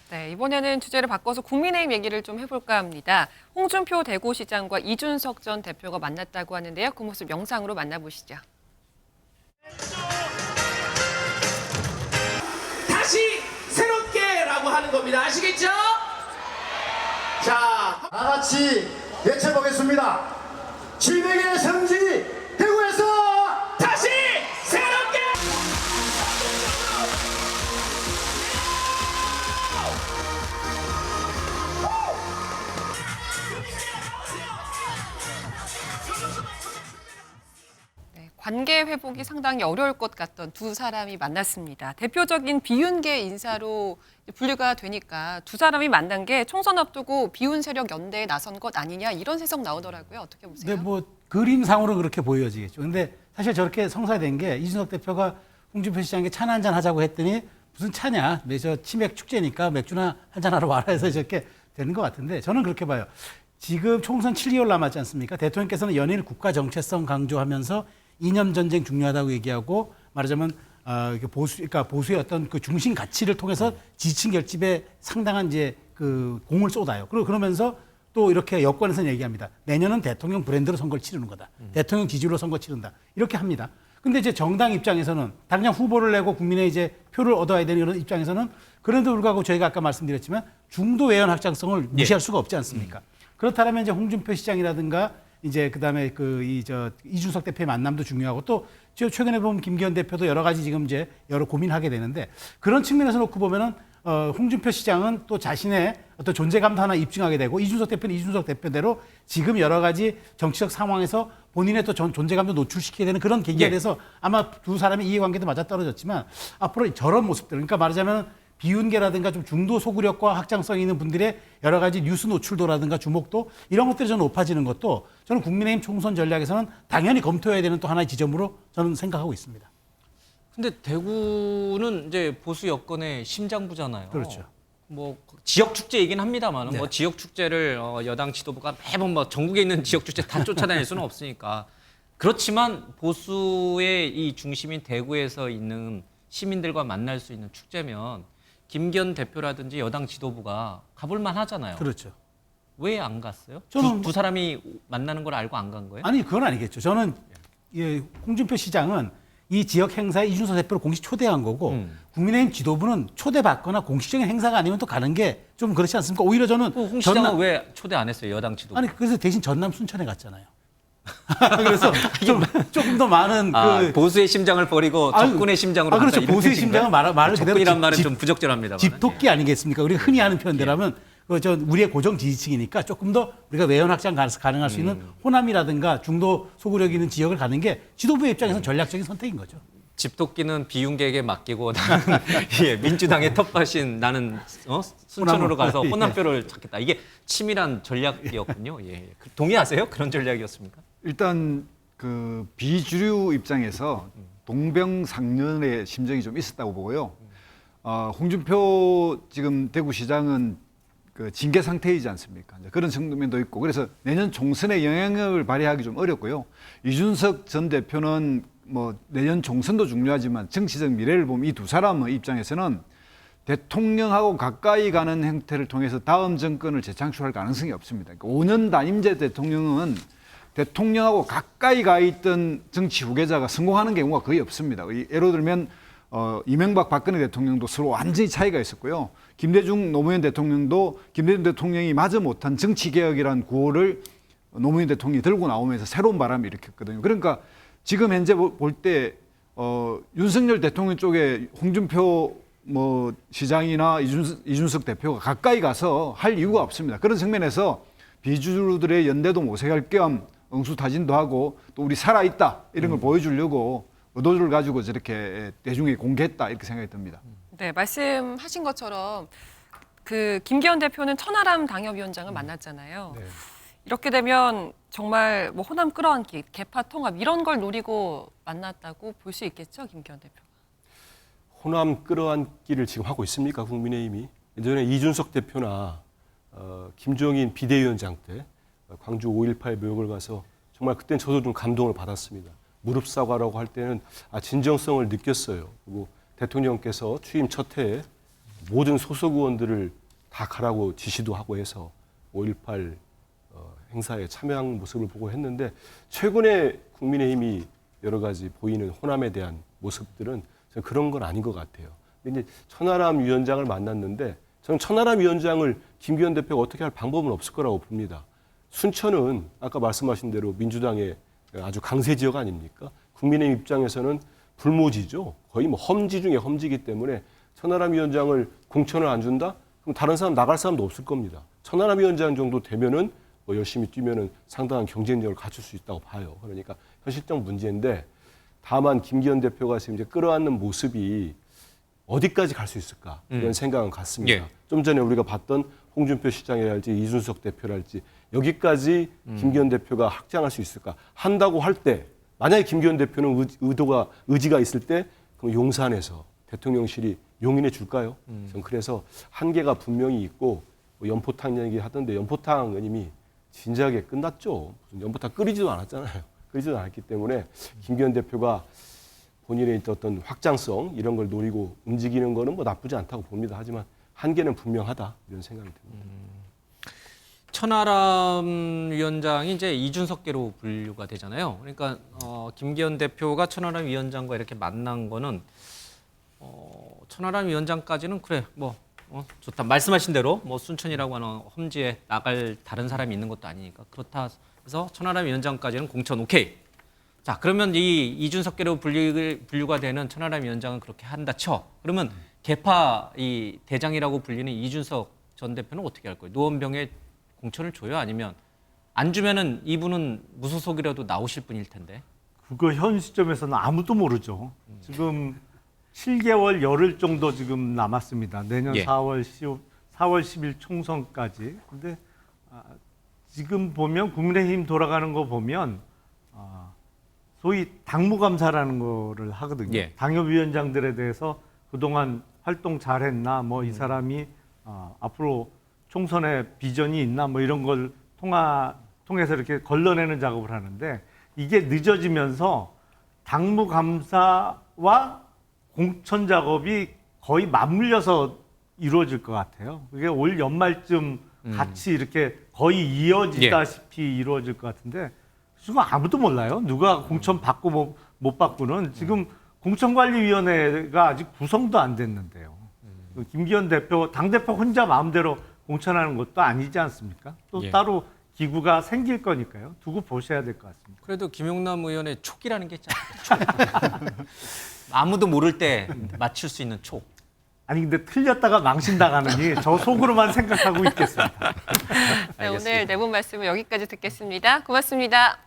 네, 이번에는 주제를 바꿔서 국민의힘 얘기를 좀 해볼까 합니다. 홍준표 대구시장과 이준석 전 대표가 만났다고 하는데요. 그 모습 영상으로 만나보시죠. 다시 새롭게라고 하는 겁니다. 아시겠죠? 자, 다 같이 외쳐보겠습니다. 700의 성지 대구에서 다시 새롭게! 네, 관계 회복이 상당히 어려울 것 같던 두 사람이 만났습니다. 대표적인 비윤계 인사로 분류가 되니까 두 사람이 만난 게 총선 앞두고 비윤 세력 연대에 나선 것 아니냐 이런 해석 나오더라고요. 어떻게 보세요? 근데 뭐 그림상으로 그렇게 보여지겠죠. 근데 사실 저렇게 성사된 게 이준석 대표가 홍준표 시장에게 차나 한잔 하자고 했더니 무슨 차냐? 저 치맥 축제니까 맥주나 한잔 하러 와라 해서 저렇게 되는 것 같은데 저는 그렇게 봐요. 지금 총선 7개월 남았지 않습니까? 대통령께서는 연일 국가 정체성 강조하면서 이념 전쟁 중요하다고 얘기하고 말하자면 그러니까 보수의 어떤 그 중심 가치를 통해서 지지층 결집에 상당한 이제 그 공을 쏟아요. 그러면서 또 이렇게 여권에서는 얘기합니다. 내년은 대통령 브랜드로 선거를 치르는 거다. 대통령 지지로 선거 치른다. 이렇게 합니다. 근데 이제 정당 입장에서는 당장 후보를 내고 국민의 이제 표를 얻어야 되는 이런 입장에서는 그런데도 불구하고 저희가 아까 말씀드렸지만 중도 외연 확장성을 무시할 수가 없지 않습니까? 그렇다면 이제 홍준표 시장이라든가 이제 그다음에 이준석 대표의 만남도 중요하고 또 최근에 보면 김기현 대표도 여러 가지 지금 이제 여러 고민하게 되는데 그런 측면에서 놓고 보면은 홍준표 시장은 또 자신의 어떤 존재감도 하나 입증하게 되고 이준석 대표는 이준석 대표대로 지금 여러 가지 정치적 상황에서 본인의 또 존재감도 노출시켜야 되는 그런 계기가 돼서 아마 두 사람의 이해관계도 맞아떨어졌지만 앞으로 저런 모습들 그러니까 말하자면 비윤계라든가 좀 중도 소구력과 확장성 있는 분들의 여러 가지 뉴스 노출도라든가 주목도 이런 것들이 좀 높아지는 것도 저는 국민의힘 총선 전략에서는 당연히 검토해야 되는 또 하나의 지점으로 저는 생각하고 있습니다. 근데 대구는 이제 보수 여권의 심장부잖아요. 그렇죠. 뭐 지역 축제이긴 합니다만 네. 뭐 지역 축제를 여당 지도부가 매번 뭐 전국에 있는 지역 축제 다 쫓아다닐 수는 없으니까 그렇지만 보수의 이 중심인 대구에서 있는 시민들과 만날 수 있는 축제면 김기현 대표라든지 여당 지도부가 가볼만 하잖아요. 그렇죠. 왜 안 갔어요? 저는 두 사람이 만나는 걸 알고 안 간 거예요? 아니 그건 아니겠죠. 저는 홍준표 시장은 이 지역 행사에 이준석 대표를 공식 초대한 거고 국민의힘 지도부는 초대받거나 공식적인 행사가 아니면 또 가는 게 좀 그렇지 않습니까? 오히려 저는 홍 시장은 왜 초대 안 했어요? 여당 지도부. 아니 그래서 대신 전남 순천에 갔잖아요. 그래서 조금 더 많은 보수의 심장을 버리고 적군의 심장으로 그렇죠. 간다, 보수의 심장은 말 그대로 적군이란 말은 좀 부적절합니다. 집토끼 아니겠습니까? 우리가 흔히 하는 표현대로면 우리의 고정 지지층이니까 조금 더 우리가 외연 확장 가능할 수 있는 호남이라든가 중도 소구력 있는 지역을 가는 게 지도부의 입장에서는 전략적인 선택인 거죠. 집토끼는 비윤계에게 맡기고 나는 민주당의 텃밭인 나는 순천으로 가서 호남표를 찾겠다. 이게 치밀한 전략이었군요. 예. 동의하세요? 그런 전략이었습니까? 일단 그 비주류 입장에서 동병상련의 심정이 좀 있었다고 보고요. 홍준표 지금 대구시장은 그 징계 상태이지 않습니까? 그런 측면도 있고 그래서 내년 총선에 영향력을 발휘하기 좀 어렵고요. 이준석 전 대표는 뭐 내년 총선도 중요하지만 정치적 미래를 보면 이 두 사람의 입장에서는 대통령하고 가까이 가는 형태를 통해서 다음 정권을 재창출할 가능성이 없습니다. 그러니까 5년 단임제 대통령은 대통령하고 가까이 가 있던 정치 후계자가 성공하는 경우가 거의 없습니다. 예를 들면 이명박 박근혜 대통령도 서로 완전히 차이가 있었고요. 김대중 노무현 대통령도 김대중 대통령이 마저 못한 정치개혁이라는 구호를 노무현 대통령이 들고 나오면서 새로운 바람을 일으켰거든요. 그러니까 지금 현재 볼 때 윤석열 대통령 쪽에 홍준표 뭐 시장이나 이준석 대표가 가까이 가서 할 이유가 없습니다. 그런 측면에서 비주류들의 연대도 모색할 겸 응수타진도 하고 또 우리 살아있다 이런 걸 보여주려고 의도를 가지고 저렇게 대중에게 공개했다 이렇게 생각이 듭니다. 네, 말씀하신 것처럼 그 김기현 대표는 천하람 당협위원장을 만났잖아요. 네. 이렇게 되면 정말 뭐 호남 끌어안기, 개파 통합 이런 걸 노리고 만났다고 볼 수 있겠죠, 김기현 대표가. 호남 끌어안기를 지금 하고 있습니까, 국민의힘이? 예전에 이준석 대표나 김종인 비대위원장 때 광주 5.18 묘역을 가서 정말 그때는 저도 좀 감동을 받았습니다. 무릎 사과라고 할 때는 진정성을 느꼈어요. 그리고 대통령께서 취임 첫 해에 모든 소속 의원들을 다 가라고 지시도 하고 해서 5.18 행사에 참여한 모습을 보고 했는데 최근에 국민의힘이 여러 가지 보이는 호남에 대한 모습들은 저는 그런 건 아닌 것 같아요. 근데 이제 천하람 위원장을 만났는데 저는 천하람 위원장을 김기현 대표가 어떻게 할 방법은 없을 거라고 봅니다. 순천은 아까 말씀하신 대로 민주당의 아주 강세 지역 아닙니까? 국민의힘 입장에서는 불모지죠. 거의 뭐 험지 중에 험지이기 때문에 천하람 위원장을 공천을 안 준다? 그럼 다른 사람 나갈 사람도 없을 겁니다. 천하람 위원장 정도 되면은 뭐 열심히 뛰면은 상당한 경쟁력을 갖출 수 있다고 봐요. 그러니까 현실적 문제인데 다만 김기현 대표가 지금 이제 끌어안는 모습이 어디까지 갈 수 있을까 이런 생각은 갖습니다. 예. 좀 전에 우리가 봤던 홍준표 시장이랄지 이준석 대표랄지 여기까지 김기현 대표가 확장할 수 있을까? 한다고 할 때 만약에 김기현 대표는 의지가 있을 때 그럼 용산에서 대통령실이 용인해 줄까요? 전 그래서 한계가 분명히 있고 뭐 연포탕 얘기 하던데 연포탕은 이미 진작에 끝났죠. 무슨 연포탕 끓이지도 않았잖아요. 끓이지도 않았기 때문에 김기현 대표가 본인의 어떤 확장성 이런 걸 노리고 움직이는 거는 뭐 나쁘지 않다고 봅니다. 하지만 한계는 분명하다 이런 생각이 듭니다. 천하람 위원장이 이제 이준석계로 분류가 되잖아요. 그러니까 김기현 대표가 천하람 위원장과 이렇게 만난 거는 천하람 위원장까지는 그래 뭐 좋다 말씀하신 대로 뭐 순천이라고 하는 험지에 나갈 다른 사람이 있는 것도 아니니까 그렇다 해서 천하람 위원장까지는 공천 오케이. 자 그러면 이 이준석계로 분류가 되는 천하람 위원장은 그렇게 한다 쳐. 그러면 개파 이 대장이라고 불리는 이준석 전 대표는 어떻게 할 거예요? 노원병에 공천을 줘요? 아니면 안 주면은 이분은 무소속이라도 나오실 분일 텐데. 그거 현 시점에서는 아무도 모르죠. 지금 7개월 열흘 정도 지금 남았습니다. 내년 예. 4월 10일 총선까지. 근데 지금 보면 국민의힘 돌아가는 거 보면 소위 당무감사라는 거를 하거든요. 예. 당협위원장들에 대해서 그동안 활동 잘했나, 뭐 이 사람이 앞으로 총선에 비전이 있나, 뭐 이런 걸 통해서 이렇게 걸러내는 작업을 하는데 이게 늦어지면서 당무감사와 공천 작업이 거의 맞물려서 이루어질 것 같아요. 그게 올 연말쯤 같이 이렇게 거의 이어지다시피 이루어질 것 같은데 지금 아무도 몰라요. 누가 공천 받고 못 받고는 지금 공천관리위원회가 아직 구성도 안 됐는데요. 김기현 대표, 당대표 혼자 마음대로 공천하는 것도 아니지 않습니까? 또 예. 따로 기구가 생길 거니까요. 두고 보셔야 될 것 같습니다. 그래도 김용남 의원의 촉이라는 게 있잖아요. 촉. 아무도 모를 때 맞출 수 있는 촉. 아니 근데 틀렸다가 망신당하느니 저 속으로만 생각하고 있겠습니다. 네, 오늘 네 분 말씀을 여기까지 듣겠습니다. 고맙습니다.